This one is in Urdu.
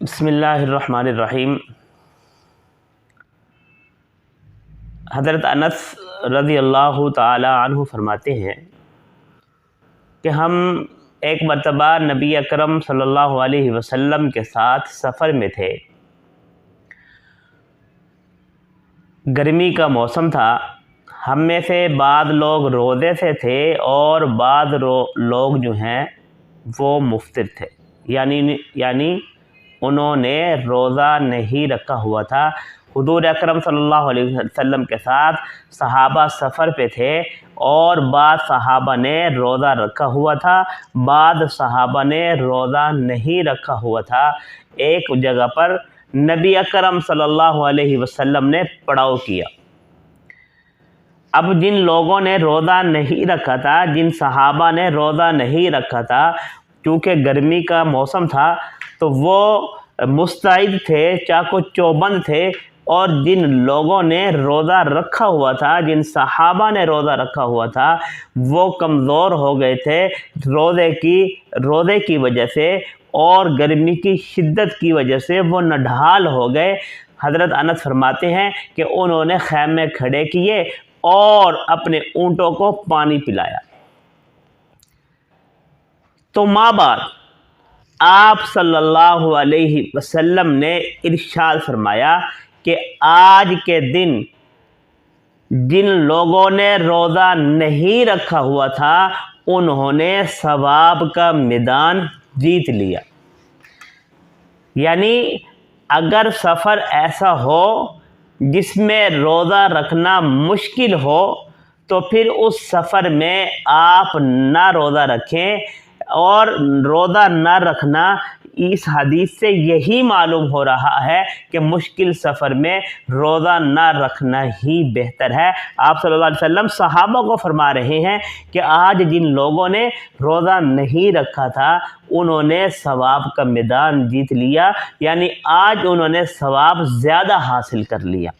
بسم اللہ الرحمن الرحیم۔ حضرت انس رضی اللہ تعالی عنہ فرماتے ہیں کہ ہم ایک مرتبہ نبی اکرم صلی اللہ علیہ وسلم کے ساتھ سفر میں تھے۔ گرمی کا موسم تھا۔ ہم میں سے بعض لوگ روزے سے تھے اور بعض لوگ جو ہیں وہ مفطر تھے، یعنی انہوں نے روزہ نہیں رکھا ہوا تھا۔ حضور اکرم صلی اللہ علیہ وسلم کے ساتھ صحابہ سفر پہ تھے اور بعض صحابہ نے روزہ رکھا ہوا تھا، بعض صحابہ نے روزہ نہیں رکھا ہوا تھا۔ ایک جگہ پر نبی اکرم صلی اللہ علیہ وسلم نے پڑاؤ کیا۔ اب جن لوگوں نے روزہ نہیں رکھا تھا، جن صحابہ نے روزہ نہیں رکھا تھا، چونکہ گرمی کا موسم تھا تو وہ مستعد تھے، چاق و چوبند تھے، اور جن لوگوں نے روزہ رکھا ہوا تھا، جن صحابہ نے روزہ رکھا ہوا تھا، وہ کمزور ہو گئے تھے روزے کی وجہ سے اور گرمی کی شدت کی وجہ سے وہ نڈھال ہو گئے۔ حضرت انس فرماتے ہیں کہ انہوں نے خیمے کھڑے کیے اور اپنے اونٹوں کو پانی پلایا۔ تو ماں بعد آپ صلی اللہ علیہ وسلم نے ارشاد فرمایا کہ آج کے دن جن لوگوں نے روزہ نہیں رکھا ہوا تھا انہوں نے ثواب کا میدان جیت لیا۔ یعنی اگر سفر ایسا ہو جس میں روزہ رکھنا مشکل ہو تو پھر اس سفر میں آپ نہ روزہ رکھیں، اور روزہ نہ رکھنا اس حدیث سے یہی معلوم ہو رہا ہے کہ مشکل سفر میں روزہ نہ رکھنا ہی بہتر ہے۔ آپ صلی اللہ علیہ وسلم صحابہ کو فرما رہے ہیں کہ آج جن لوگوں نے روزہ نہیں رکھا تھا انہوں نے ثواب کا میدان جیت لیا، یعنی آج انہوں نے ثواب زیادہ حاصل کر لیا۔